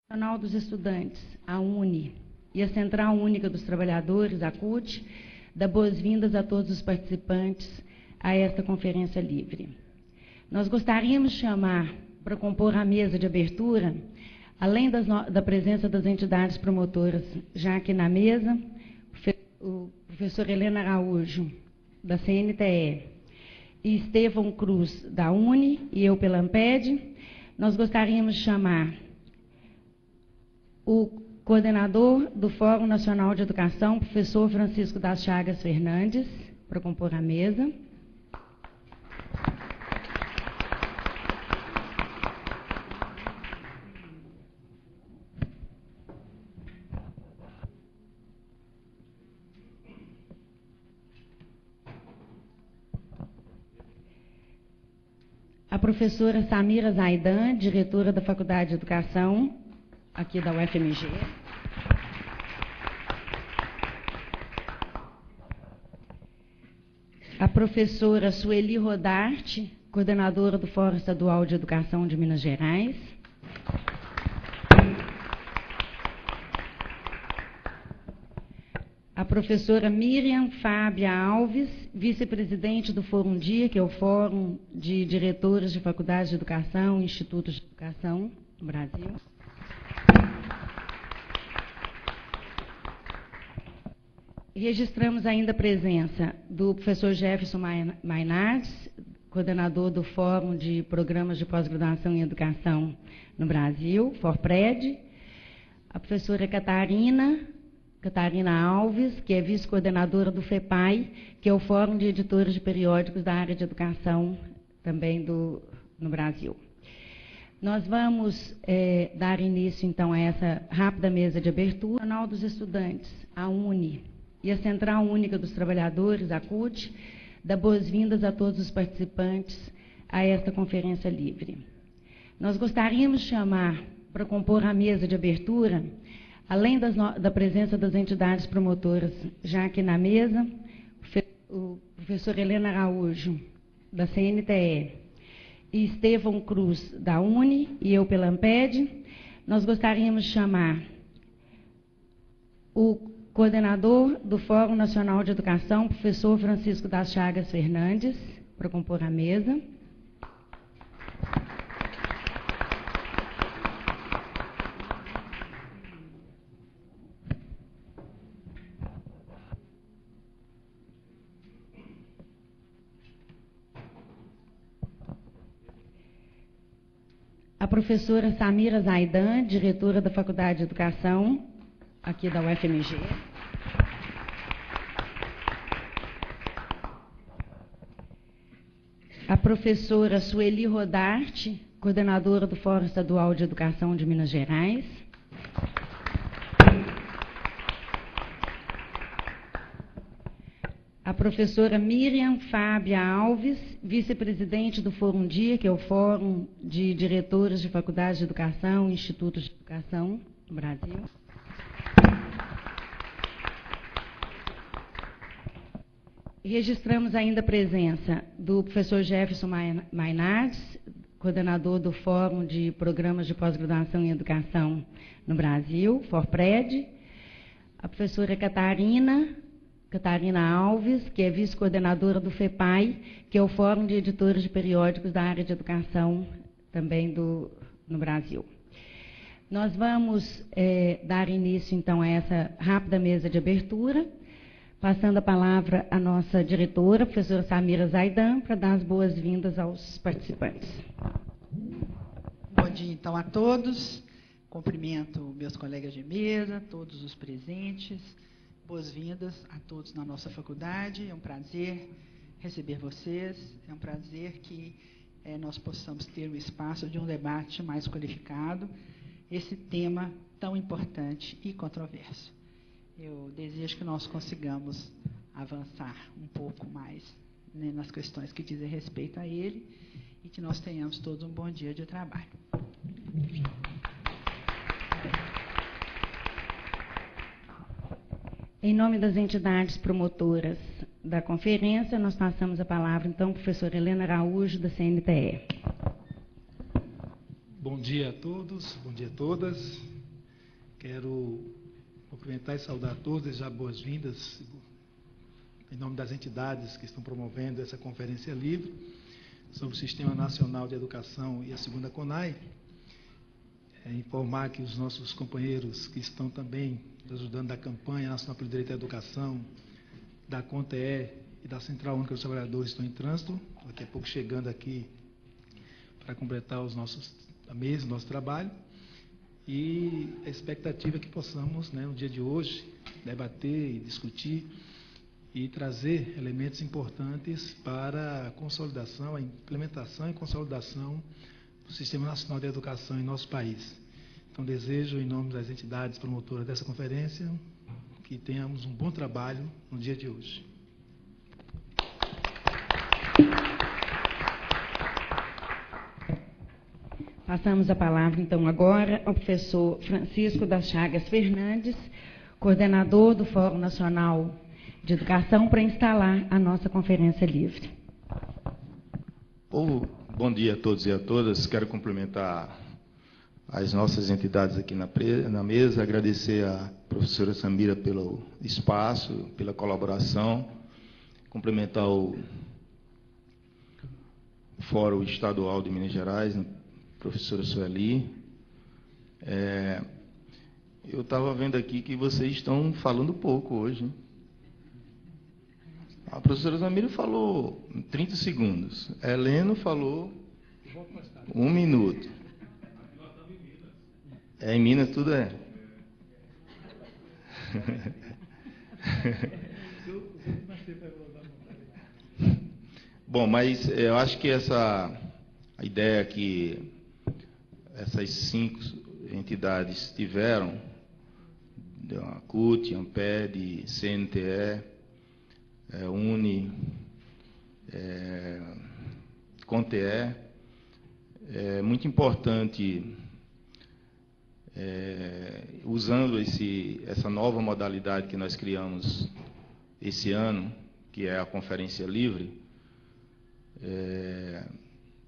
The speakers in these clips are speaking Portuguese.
Nacional dos Estudantes, a UNE, e a Central Única dos Trabalhadores, a CUT, dá boas-vindas a todos os participantes a esta conferência livre. Nós gostaríamos de chamar para compor a mesa de abertura, além da presença das entidades promotoras já aqui na mesa, o professor Helena Araújo, da CNTE, e Estevão Cruz, da UNE, e eu pela AMPED. Nós gostaríamos de chamar o coordenador do Fórum Nacional de Educação, professor Francisco das Chagas Fernandes, para compor a mesa. A professora Samira Zaidan, diretora da Faculdade de Educação, aqui da UFMG. A professora Sueli Rodarte, coordenadora do Fórum Estadual de Educação de Minas Gerais. A professora Miriam Fábia Alves, vice-presidente do Fórum Dia, que é o Fórum de Diretores de Faculdades de Educação e Institutos de Educação no Brasil. Registramos ainda a presença do professor Jefferson Mainardes, coordenador do Fórum de Programas de Pós-Graduação em Educação no Brasil, FORPRED. A professora Catarina Alves, que é vice-coordenadora do FEPAI, que é o Fórum de Editores de Periódicos da área de educação também no Brasil. Nós vamos dar início, então, a essa rápida mesa de abertura. Nacional dos Estudantes, a UNE, e a Central Única dos Trabalhadores, a CUT, dá boas-vindas a todos os participantes a esta conferência livre. Nós gostaríamos de chamar para compor a mesa de abertura, além da presença das entidades promotoras já aqui na mesa, o professor Helena Araújo, da CNTE, e Estevão Cruz, da UNE, e eu pela AMPED. Nós gostaríamos de chamar o coordenador do Fórum Nacional de Educação, professor Francisco das Chagas Fernandes, para compor a mesa. A professora Samira Zaidan, diretora da Faculdade de Educação, aqui da UFMG. A professora Sueli Rodarte, coordenadora do Fórum Estadual de Educação de Minas Gerais. A professora Miriam Fábia Alves, vice-presidente do Fórum Dia, que é o Fórum de Diretores de Faculdades de Educação e Institutos de Educação no Brasil. Registramos ainda a presença do professor Jefferson Mainardes, coordenador do Fórum de Programas de Pós-Graduação em Educação no Brasil, FORPRED. A professora Catarina Alves, que é vice-coordenadora do FEPAI, que é o Fórum de Editores de Periódicos da área de educação também no Brasil. Nós vamos dar início, então, a essa rápida mesa de abertura, passando a palavra à nossa diretora, a professora Samira Zaidan, para dar as boas-vindas aos participantes. Bom dia, então, a todos. Cumprimento meus colegas de mesa, todos os presentes. Boas-vindas a todos na nossa faculdade. É um prazer receber vocês. É um prazer que nós possamos ter um espaço de um debate mais qualificado, esse tema tão importante e controverso. Eu desejo que nós consigamos avançar um pouco mais, né, nas questões que dizem respeito a ele e que nós tenhamos todos um bom dia de trabalho. Em nome das entidades promotoras da conferência, nós passamos a palavra, então, à professora Helena Araújo, da CNTE. Bom dia a todos, bom dia a todas. Quero cumprimentar e saudar a todos, desejar boas-vindas em nome das entidades que estão promovendo essa conferência livre sobre o Sistema Nacional de Educação e a segunda CONAE. Informar que os nossos companheiros que estão também ajudando da campanha Nacional pelo Direito à Educação, da CONTE e da Central Única dos Trabalhadores estão em trânsito, daqui a pouco chegando aqui para completar a mesa, o nosso trabalho. E a expectativa é que possamos, no dia de hoje, debater e discutir e trazer elementos importantes para a consolidação, a implementação e consolidação do Sistema Nacional de Educação em nosso país. Então, desejo, em nome das entidades promotoras dessa conferência, que tenhamos um bom trabalho no dia de hoje. Passamos a palavra, então, agora ao professor Francisco das Chagas Fernandes, coordenador do Fórum Nacional de Educação, para instalar a nossa conferência livre. Bom dia a todos e a todas. Quero cumprimentar as nossas entidades aqui na mesa, agradecer à professora Samira pelo espaço, pela colaboração, cumprimentar o Fórum Estadual de Minas Gerais, professora Sueli. Eu estava vendo aqui que vocês estão falando pouco hoje, hein? A professora Samira falou 30 segundos. Heleno falou 1 minuto. Em Minas tudo é. Bom, mas eu acho que a ideia que essas 5 entidades tiveram, a CUT, AMPED, CNTE, UNE, CONTE, é muito importante, usando essa nova modalidade que nós criamos esse ano, que é a Conferência Livre,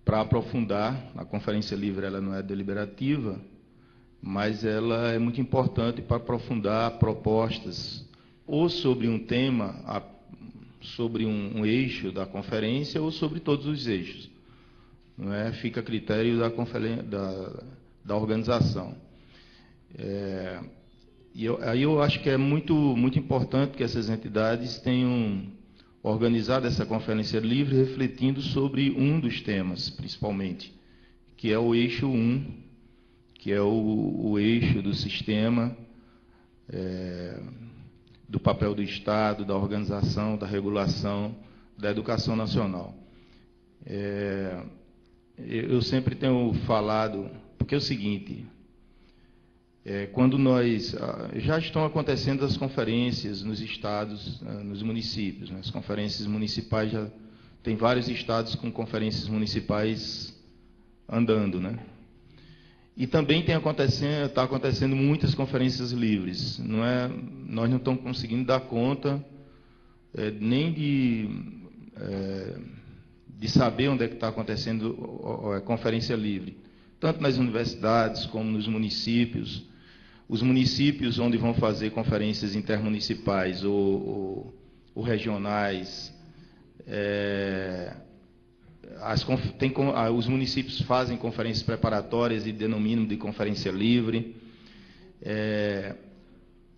para aprofundar. A Conferência Livre ela não é deliberativa, mas ela é muito importante para aprofundar propostas ou sobre um tema, sobre um eixo da conferência ou sobre todos os eixos. Não é? Fica a critério da organização. Aí eu acho que é muito importante que essas entidades tenham organizado essa conferência livre refletindo sobre um dos temas, principalmente, que é o eixo 1, que é o eixo do sistema, do papel do Estado, da organização, da regulação, da educação nacional. Eu sempre tenho falado, porque é o seguinte, quando já estão acontecendo as conferências nos estados, nos municípios, né? As conferências municipais, já tem vários estados com conferências municipais andando, né? E também está acontecendo muitas conferências livres. Nós não estamos conseguindo dar conta nem de saber onde é que está acontecendo a conferência livre, tanto nas universidades como nos municípios. Os municípios onde vão fazer conferências intermunicipais ou regionais, os municípios fazem conferências preparatórias e denominam de conferência livre.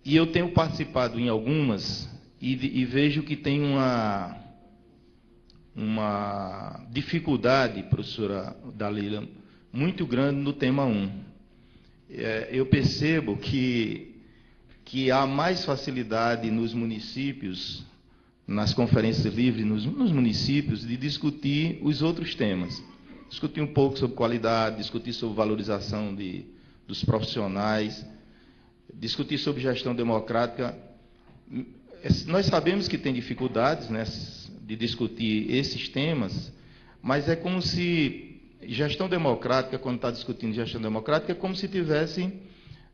E eu tenho participado em algumas e vejo que tem uma dificuldade, professora Dalila, muito grande no tema 1. Eu percebo que há mais facilidade nos municípios, nas conferências livres, nos municípios, de discutir os outros temas. Discutir um pouco sobre qualidade, discutir sobre valorização dos profissionais, discutir sobre gestão democrática. Nós sabemos que tem dificuldades, né, de discutir esses temas, mas é como se gestão democrática, quando está discutindo gestão democrática, é como se tivesse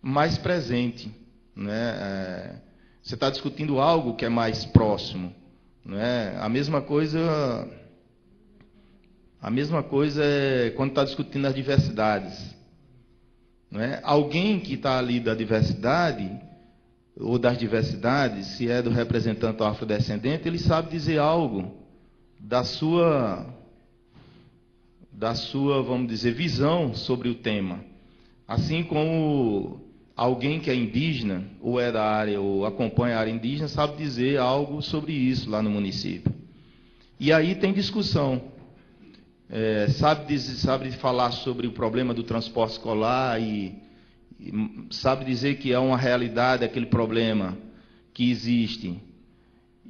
mais presente, né? Você está discutindo algo que é mais próximo, né? A mesma coisa é quando está discutindo as diversidades, não é? Alguém que está ali da diversidade, ou das diversidades, se é do representante afrodescendente, ele sabe dizer algo da sua, vamos dizer, visão sobre o tema. Assim como alguém que é indígena, ou é da área, ou acompanha a área indígena, sabe dizer algo sobre isso lá no município. E aí tem discussão. Sabe falar sobre o problema do transporte escolar e sabe dizer que é uma realidade aquele problema que existe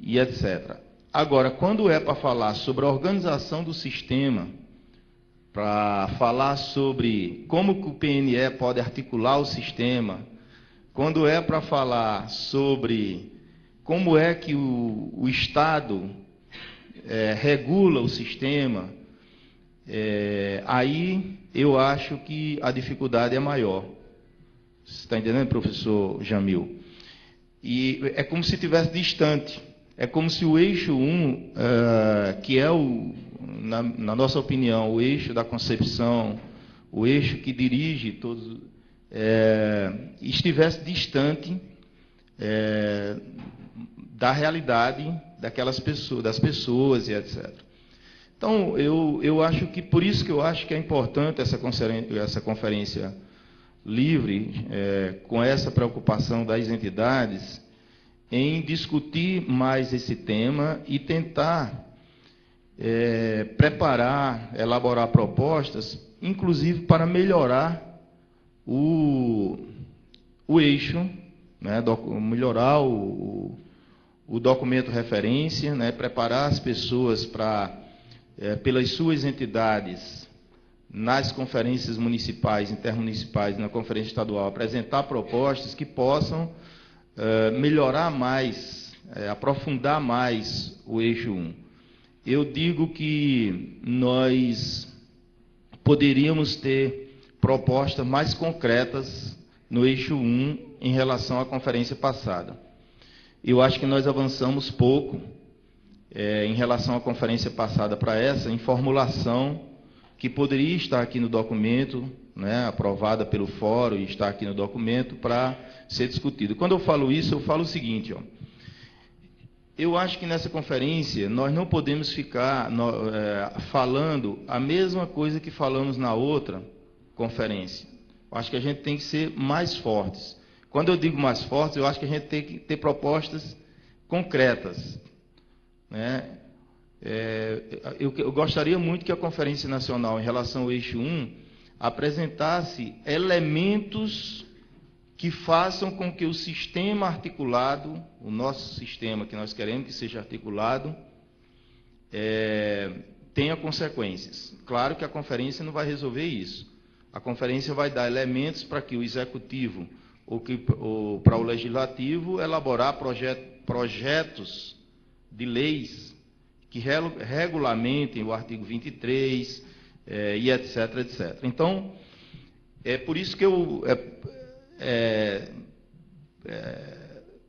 e etc. Agora, quando é para falar sobre a organização do sistema, para falar sobre como que o PNE pode articular o sistema, quando é para falar sobre como é que o Estado regula o sistema, aí eu acho que a dificuldade é maior. Você está entendendo, professor Jamil? E é como se estivesse distante. É como se o eixo 1, que é, na nossa opinião, o eixo da concepção, o eixo que dirige todos, estivesse distante da realidade daquelas pessoas, das pessoas e etc. Então, eu acho que, por isso que eu acho que é importante essa conferência livre, com essa preocupação das entidades, em discutir mais esse tema e tentar preparar, elaborar propostas, inclusive para melhorar o eixo, né, melhorar o documento referência, né, preparar as pessoas para, pelas suas entidades, nas conferências municipais, intermunicipais, na conferência estadual, apresentar propostas que possam melhorar mais, aprofundar mais o eixo 1. Eu digo que nós poderíamos ter propostas mais concretas no eixo 1 em relação à conferência passada. Eu acho que nós avançamos pouco em relação à conferência passada para essa, em formulação que poderia estar aqui no documento, né, aprovada pelo fórum e está aqui no documento para ser discutido. Quando eu falo isso, eu falo o seguinte, ó, eu acho que nessa conferência nós não podemos ficar falando a mesma coisa que falamos na outra conferência. Eu acho que a gente tem que ser mais fortes. Quando eu digo mais fortes, eu acho que a gente tem que ter propostas concretas, né? Eu gostaria muito que a Conferência Nacional, em relação ao eixo 1, apresentasse elementos que façam com que o sistema articulado, o nosso sistema que nós queremos que seja articulado, tenha consequências. Claro que a conferência não vai resolver isso. A conferência vai dar elementos para que o executivo ou para o legislativo elaborar projetos de leis que regulamentem o artigo 23 e etc, etc. Então, é por isso que eu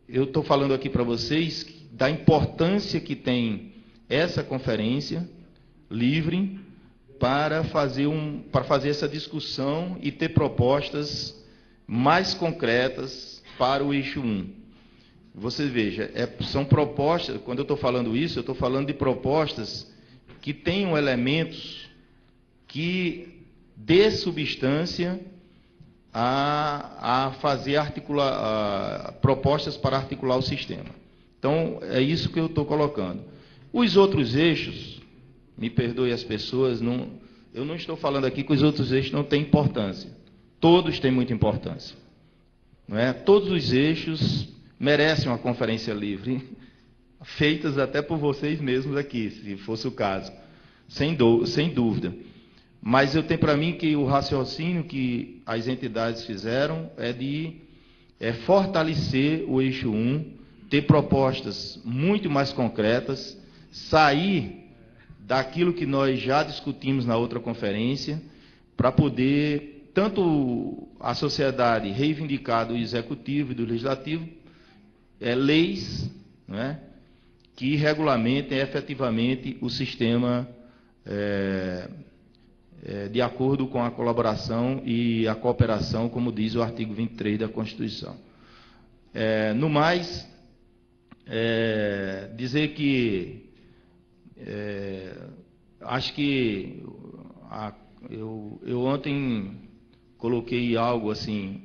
estou falando aqui para vocês da importância que tem essa conferência livre para fazer essa discussão e ter propostas mais concretas para o eixo 1. Você veja, são propostas, quando eu estou falando isso, eu estou falando de propostas que tenham elementos que dê substância a fazer propostas para articular o sistema. Então, é isso que eu estou colocando. Os outros eixos, me perdoe as pessoas, eu não estou falando aqui que os outros eixos não têm importância. Todos têm muita importância. Não é? Todos os eixos merecem uma conferência livre, feitas até por vocês mesmos aqui, se fosse o caso, sem dúvida. Mas eu tenho para mim que o raciocínio que as entidades fizeram é de fortalecer o eixo 1, ter propostas muito mais concretas, sair daquilo que nós já discutimos na outra conferência, para poder, tanto a sociedade reivindicar do executivo e do legislativo, leis, não é, que regulamentem efetivamente o sistema de acordo com a colaboração e a cooperação, como diz o artigo 23 da Constituição. No mais, dizer que acho que eu ontem coloquei algo assim,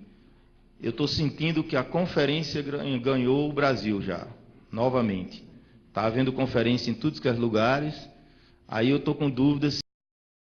eu estou sentindo que a conferência ganhou o Brasil já, novamente. Está havendo conferência em todos os lugares, aí eu estou com dúvidas